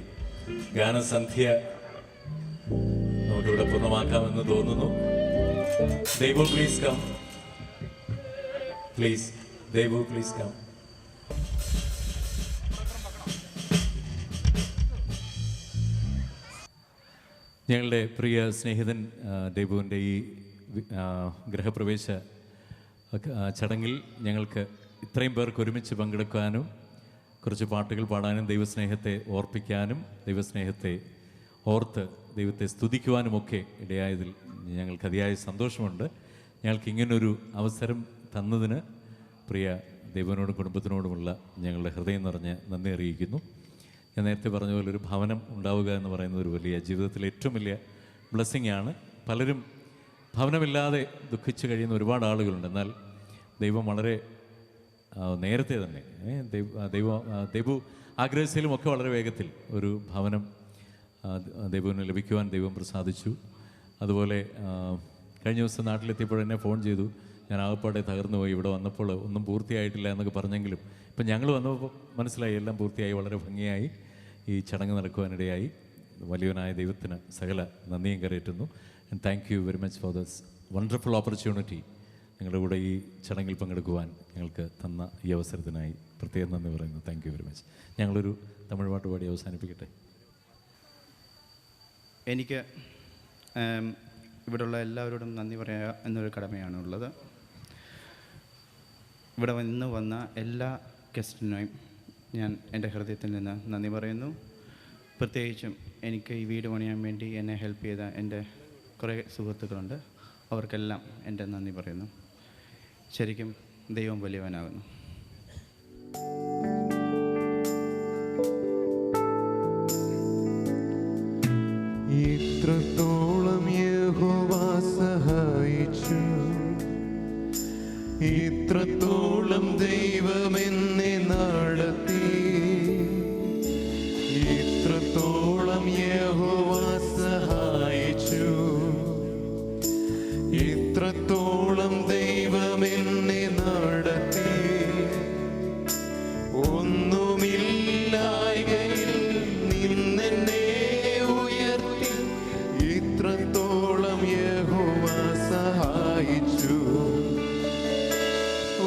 ഗാനസന്ധ്യ നമുക്കിവിടെ പൂർണ്ണമാക്കാമെന്ന് തോന്നുന്നു. ദൈവം please come please. Devu please come. ഞങ്ങളുടെ പ്രിയ സ്നേഹിതൻ ദേവുവിൻ്റെ ഈ ഗൃഹപ്രവേശ ചടങ്ങിൽ ഞങ്ങൾക്ക് ഇത്രയും പേർക്ക് ഒരുമിച്ച് പങ്കെടുക്കാനും കുറച്ച് പാട്ടുകൾ പാടാനും ദൈവസ്നേഹത്തെ ഓർപ്പിക്കാനും ദൈവസ്നേഹത്തെ ഓർത്ത് ദൈവത്തെ സ്തുതിക്കുവാനുമൊക്കെ ഇടയായതിൽ ഞങ്ങൾക്ക് അതിയായ സന്തോഷമുണ്ട്. ഞങ്ങൾക്ക് ഇങ്ങനൊരു അവസരം തന്നതിന് പ്രിയ ദൈവനോടും കുടുംബത്തിനോടുമുള്ള ഞങ്ങളുടെ ഹൃദയം നിറഞ്ഞ് നന്ദി അറിയിക്കുന്നു. ഞാൻ നേരത്തെ പറഞ്ഞ പോലെ ഒരു ഭവനം ഉണ്ടാവുക എന്ന് പറയുന്നത് ഒരു വലിയ ജീവിതത്തിലെ ഏറ്റവും വലിയ ബ്ലെസ്സിങ് ആണ്. പലരും ഭവനമില്ലാതെ ദുഃഖിച്ച് കഴിയുന്ന ഒരുപാട് ആളുകളുണ്ട്. എന്നാൽ ദൈവം വളരെ നേരത്തെ തന്നെ ദൈവു ആഗ്രഹിച്ചാലും ഒക്കെ വളരെ വേഗത്തിൽ ഒരു ഭവനം ദൈവത്തിന് ലഭിക്കുവാൻ ദൈവം പ്രസാദിച്ചു. അതുപോലെ കഴിഞ്ഞ ദിവസം നാട്ടിലെത്തിയപ്പോൾ എന്നെ ഫോൺ ചെയ്തു, ഞാൻ ആകപ്പാടെ തകർന്നു പോയി, ഇവിടെ വന്നപ്പോൾ ഒന്നും പൂർത്തിയായിട്ടില്ല എന്നൊക്കെ പറഞ്ഞെങ്കിലും ഇപ്പം ഞങ്ങൾ വന്നപ്പോൾ മനസ്സിലായി എല്ലാം പൂർത്തിയായി, വളരെ ഭംഗിയായി ഈ ചടങ്ങ് നടക്കുവാനിടയായി. വലിയവനായ ദൈവത്തിന് സകല നന്ദിയും കരയറ്റുന്നു. And thank you very much for this wonderful opportunity. നിങ്ങളുടെ കൂടെ ഈ ചടങ്ങിൽ പങ്കെടുക്കുവാൻ ഞങ്ങൾക്ക് തന്ന ഈ അവസരത്തിനായി പ്രത്യേകം നന്ദി പറയുന്നു. Thank you very much. ഞങ്ങളൊരു തമിഴ് പാട്ട് പാടി അവസാനിപ്പിക്കട്ടെ. എനിക്ക് ഇവിടെയുള്ള എല്ലാവരോടും നന്ദി പറയുക എന്നൊരു കടമയാണുള്ളത്. ഇവിടെ വന്ന എല്ലാ ഗസ്റ്റിനെയും ഞാൻ എൻ്റെ ഹൃദയത്തിൽ നിന്ന് നന്ദി പറയുന്നു. പ്രത്യേകിച്ചും എനിക്ക് ഈ വീട് പണിയാൻ വേണ്ടി എന്നെ ഹെൽപ്പ് ചെയ്ത എൻ്റെ കുറേ സുഹൃത്തുക്കളുണ്ട്, അവർക്കെല്ലാം എൻ്റെ നന്ദി പറയുന്നു. ശരിക്കും ദൈവം വലിയവനാകുന്നു. ഇത്രത്തോളം യഹോവ സഹായിച്ചു, ഇത്രത്തോളം ദൈവമെന്നെ നടത്തി, ഇത്രത്തോളം യഹോവ സഹായിച്ചു, ഇത്രത്തോളം ദൈവമെന്നെ നടത്തി. ഒന്നുമില്ലായ്കയിൽ നിന്നെന്നെ ഉയർത്തി, ഇത്രത്തോളം യഹോവ സഹായിച്ചു.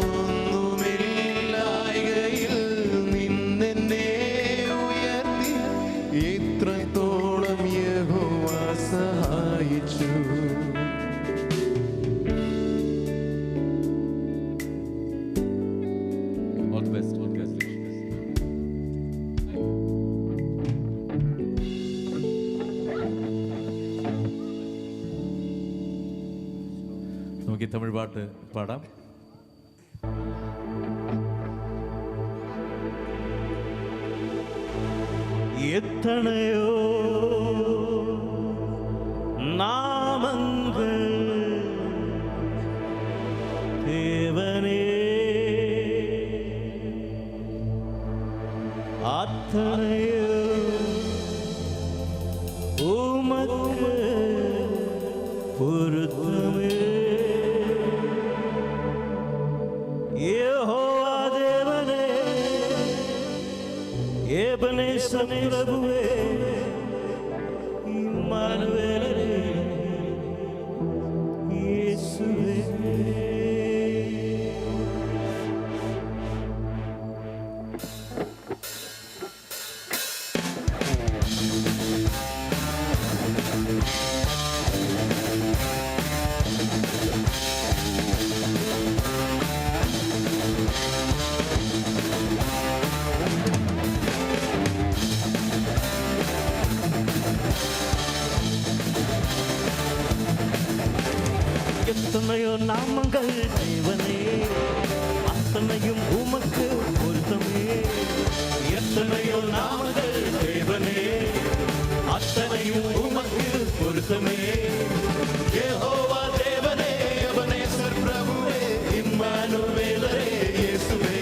ഒന്നുമില്ലായ്കയിൽ നിന്നെന്നെ ഉയർത്തി, ഇത്രത്തോളം യഹോവ സഹായിച്ചു. All the best. Congratulations. നമുക്ക് ഈ തമിഴ് പാട്ട് പാടാം. എത്രയോ നാമങ്ങൾ ദേവനേ, അത്രയോ ഉമക്ക് പൊരുത്തമേ. യഹോവா தேவனே, எபனேசர் பிரபுவே, இம்மானுவேலரே, இயேசுவே. எத்தனையோ நாமங்கள் தேவனே, அத்தனையும் உமக்கு பொருத்தமே. எத்தனையோ நாமங்கள் தேவனே, அத்தனையும் உமக்கு பொருத்தமே. யெகோவா தேவனே, எபனேசர் பிரபுவே, இம்மானுவேலரே, இயேசுவே.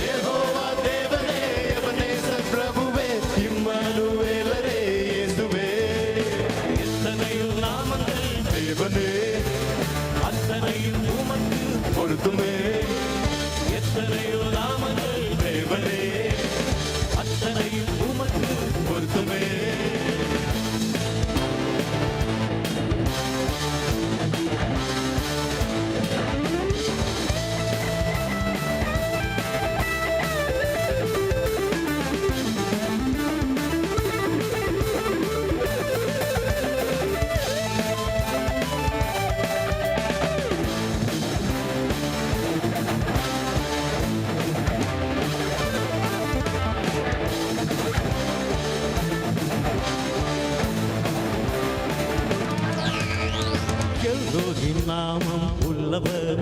யெகோவா தேவனே, எபனேசர் பிரபுவே, இம்மானுவேலரே, இயேசுவே. எத்தனையோ நாமங்கள் தேவனே, அத்தனையும் உமக்கு பொருத்துமே. எத்தனையோ நாமங்கள் தேவனே, அத்தனையும் உமக்கு பொருத்துமே. நாமம் உள்ளவர்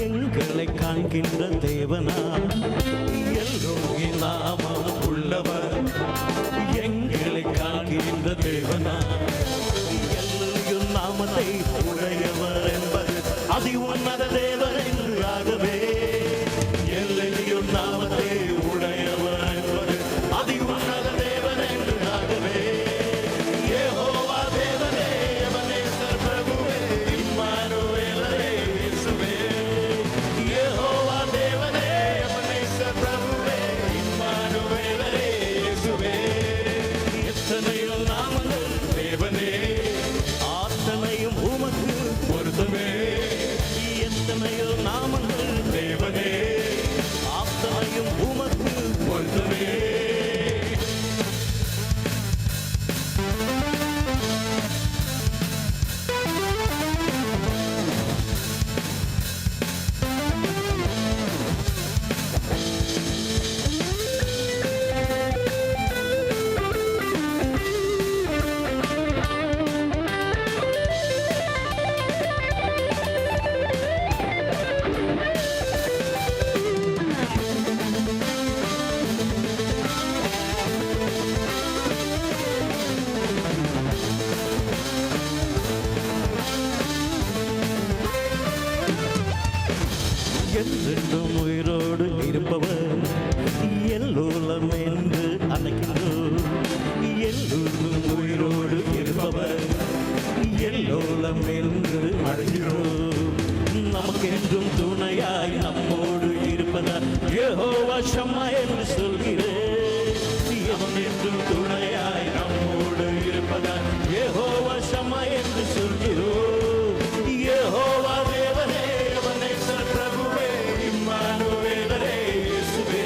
எங்களை காண்கின்ற தேவனா எல்லோகி நாமம் உள்ளவர் எங்களை காண்கின்ற தேவனா எல்லோயும் நாமத்தை உடையவர் என்பது அதி உன்னத தேவன் என்று ஆகவே எல்லையும் நாமத்தை உடையவர் என்பது அதி உன்னத தேவன் என்று ஆகவே யெகோவா தேவனே எபனேசர் பிரபுவே இம்மானுவேலரே இயேசுவே யெகோவா தேவனே எபனேசர் பிரபுவே இம்மானுவேலரே இயேசுவே எத்தனையோ நாமங்கள் தேவனே ஆத்தனையும் உமக்கு பொருத்தமே எத்தனையோ நாமங்கள் தேவனே ஆத்தனையும் உமக்கு பொருத்தமே என்றென்றும் உயிரோடு இருப்பவர் எல்லோலம் என்று அழைக்கின்றோம் எல்லோரும் உயிரோடு இருப்பவர் எல்லோலம் என்று அழைக்கிறோம் நமக்கென்றும் துணையாய் நம்மோடு இருப்பதால் யெகோவா ஷம்மா என்று சொல்கிறேன் அவன் என்றும் துணையாய் நம்மோடு இருப்பதால் யெகோவா ஷம்மா என்று சொல்கிறோம் யெகோவா தேவனே எபனேசர் பிரபுவே இம்மானுவேலரே இயேசுவே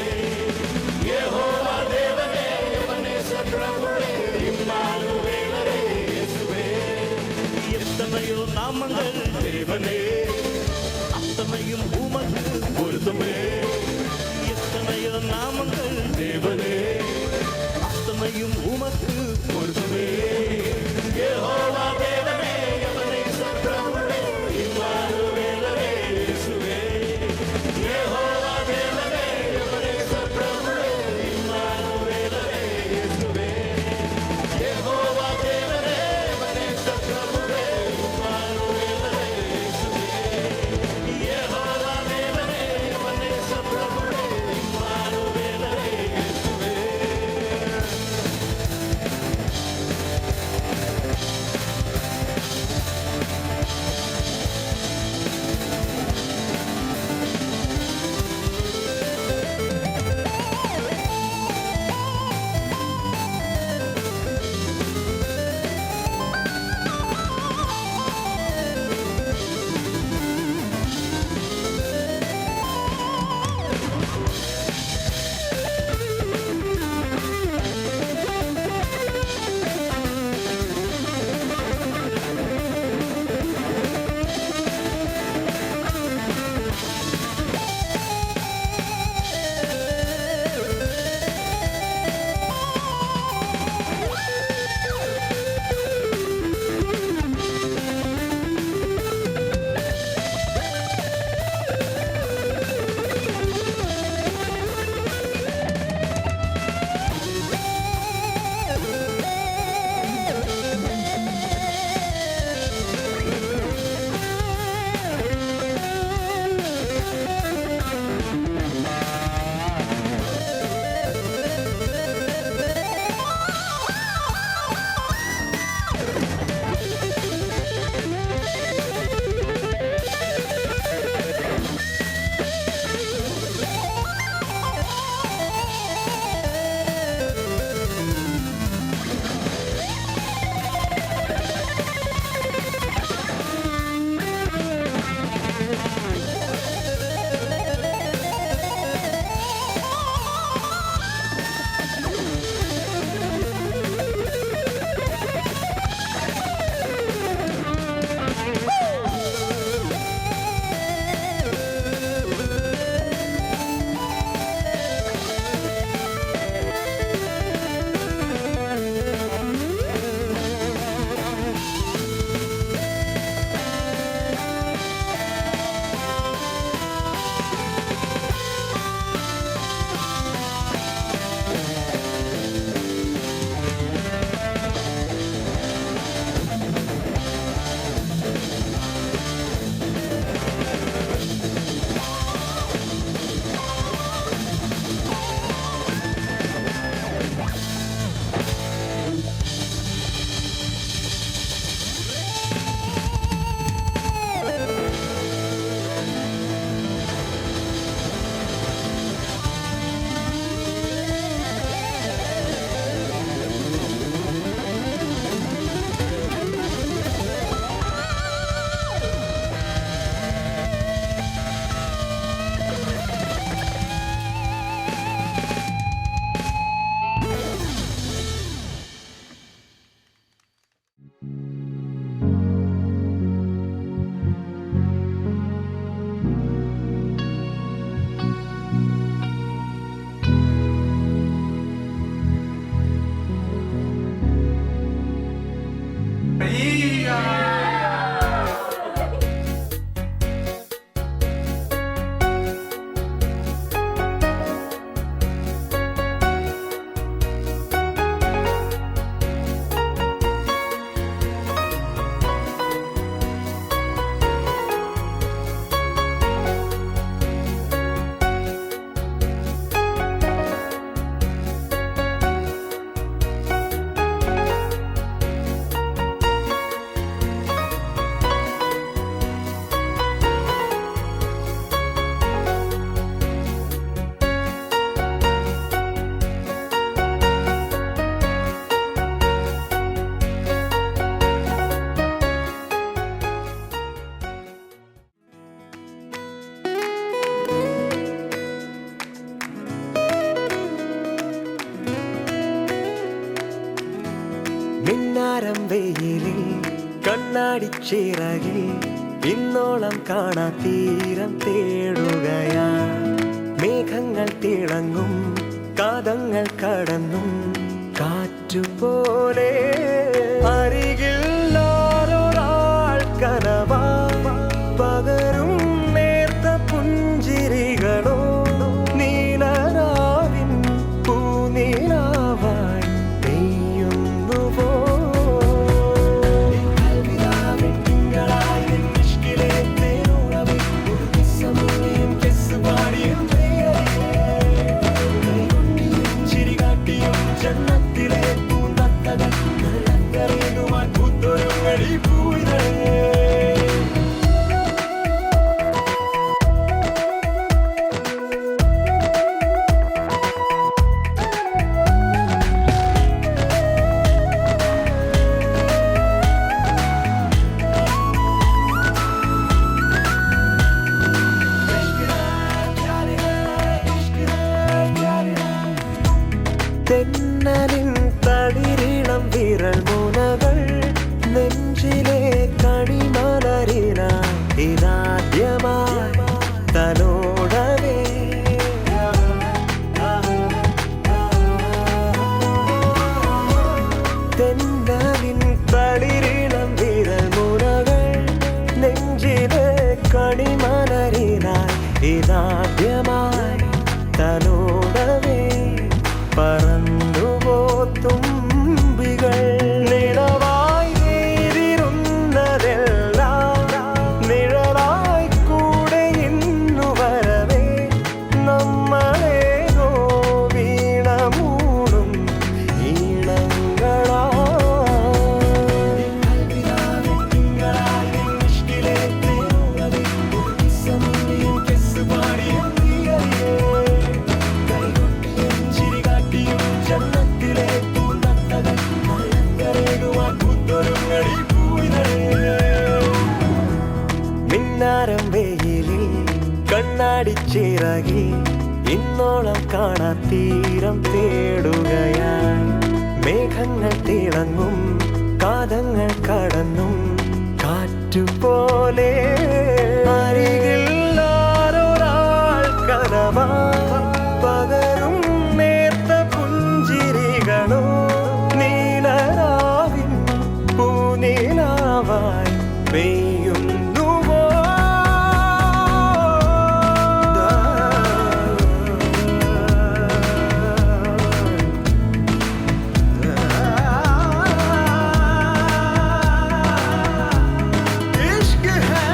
யெகோவா தேவனே எபனேசர் பிரபுவே இம்மானுவேலரே இயேசுவே எத்தனையோ நாமங்கள் தேவனே அத்தனையும் உமக்கு பொருத்தமே எத்தனையோ நாமங்கள் தேவனே മിന്നാരം വെയിലിൽ കണ്ണാടിച്ചിറകിൽ ഇന്നോളം കാണാ തീരം തേടുകയാ മേഘങ്ങൾ തിളങ്ങും കാതങ്ങൾ കടന്നും കാറ്റുപോലെ അരികിൽ ആരൊരാൾ കനവാ പകരും നേർത്ത പുഞ്ചിരികളോ നീലരാവിൻ പൂനിലാവായി പെയ്യുന്നുവോ ജന്നത്തിലെ പൂന്തത്തകൾ കരയുവാൻ പൂത്തൊരുങ്ങടി പൂവിതേ തെന്നലിൻ തളിരിളം വിരൽ മുനകൾ നെഞ്ചിലെ കണിമലരിനായി ഇതാദ്യമായി തലോടവേ തെന്നലിൻ തളിരിളം വിരൽ മുനകൾ നെഞ്ചിലെ കണിമലരിനായി ഇതാദ്യമായി തലോടവേ പറന്നുപോ തുമ്പികൾ നിഴവായി നേരിരുന്നതെല്ലാം നിഴലായി കൂടെ ഇന്നു വരവേ നമ്മളേതോ വീണമൂടും ഈണങ്ങളാ ജന്നത്തിലെ പൂന്തത്തകൾ കരയുവാൻ പൂത്തൊരുങ്ങടി പൂവിതേ മിന്നാരം വെയിലിൽ കണ്ണാടിച്ചിറകിൽ ഇന്നോളം കാണാ തീരം തേടുകയായി മേഘങ്ങൾ തിളങ്ങും കാതങ്ങൾ കടന്നും കാറ്റുപോലെ അരികിൽ ആരൊരാൾ കനവാ പകരും നേർത്ത പുഞ്ചിരികളോ നീലരാവിൻ പൂനിലാവായി പെയ്യുന്നുവോ इश्क है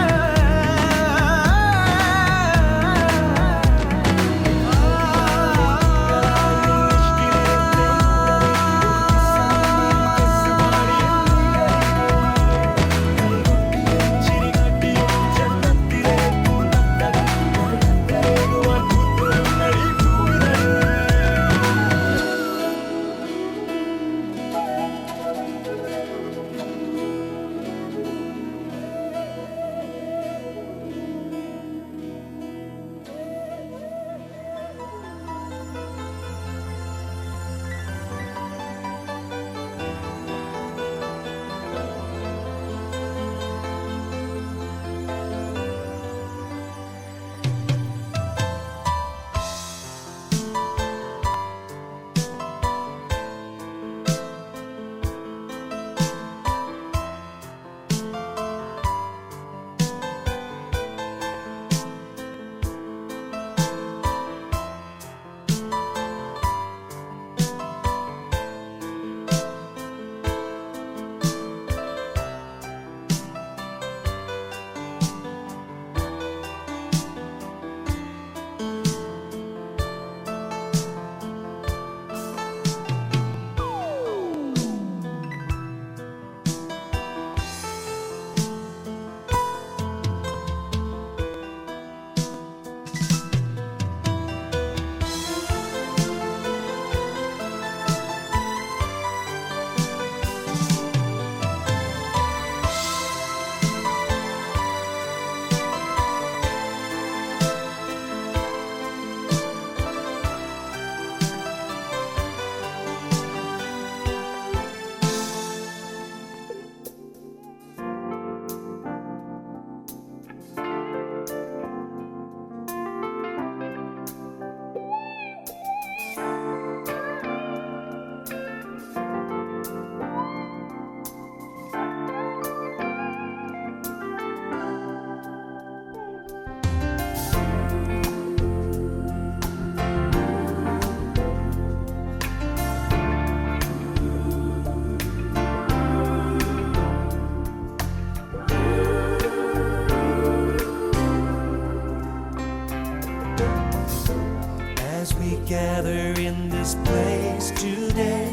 we gather in this place today,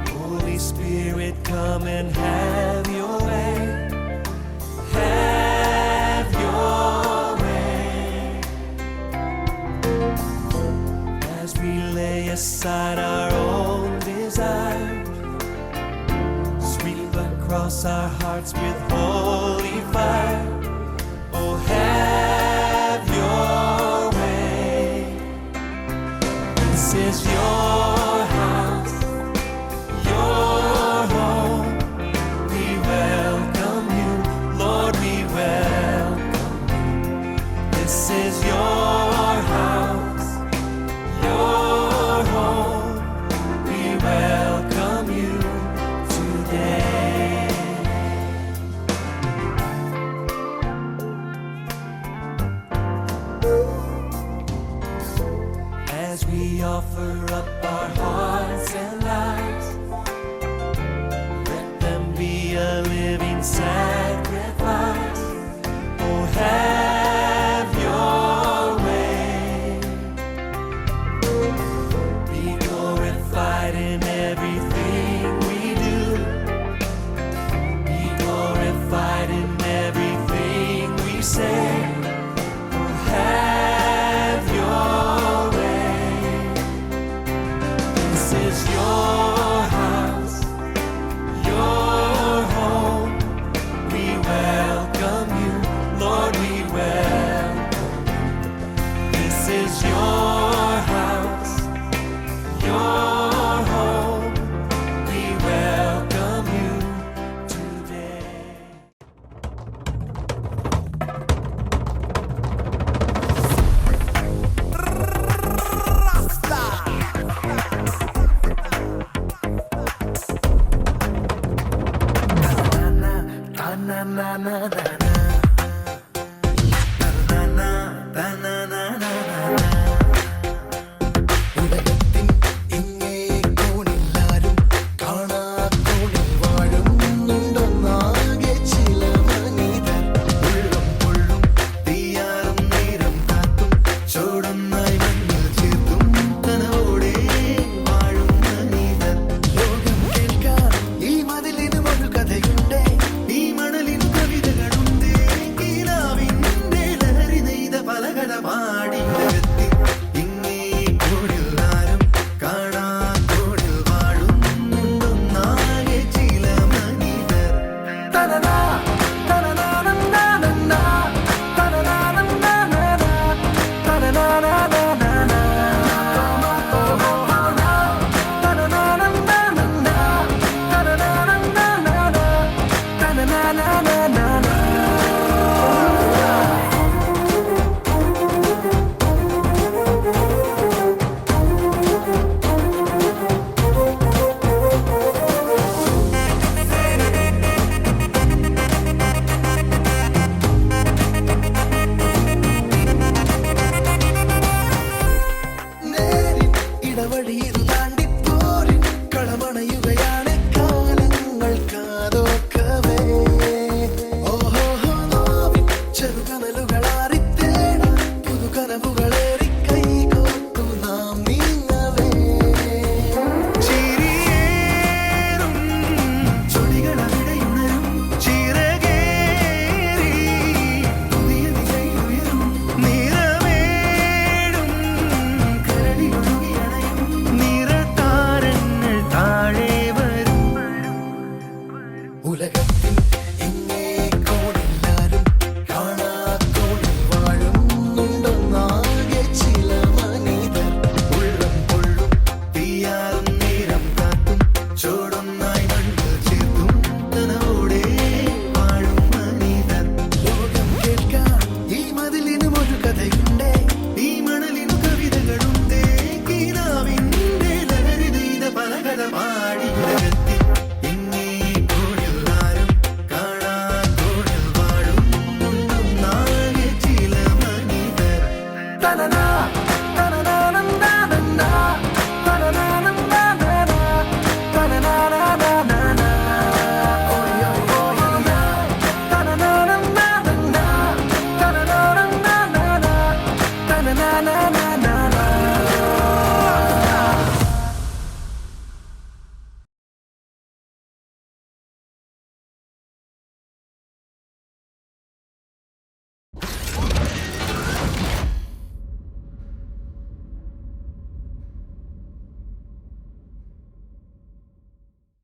Holy Spirit, come and have your way. Have your way. As we lay aside our own desires, sweep across our hearts with holy fire. Oh, have your way. This is your house, your home. We welcome you, Lord, we welcome you. This is your house, your home. We welcome you today. As we offer up our hearts and lives, let them be a living sacrifice. Oh, have your way. Be glorified in everything we do. Be glorified in everything we say. Oh, have your way. This is your house, your home. We welcome you, Lord, we welcome you. This is your house, your home. We welcome you today. Ta-na-na, ta-na-na-na-na-na-na, ta-na-na-na-na-na.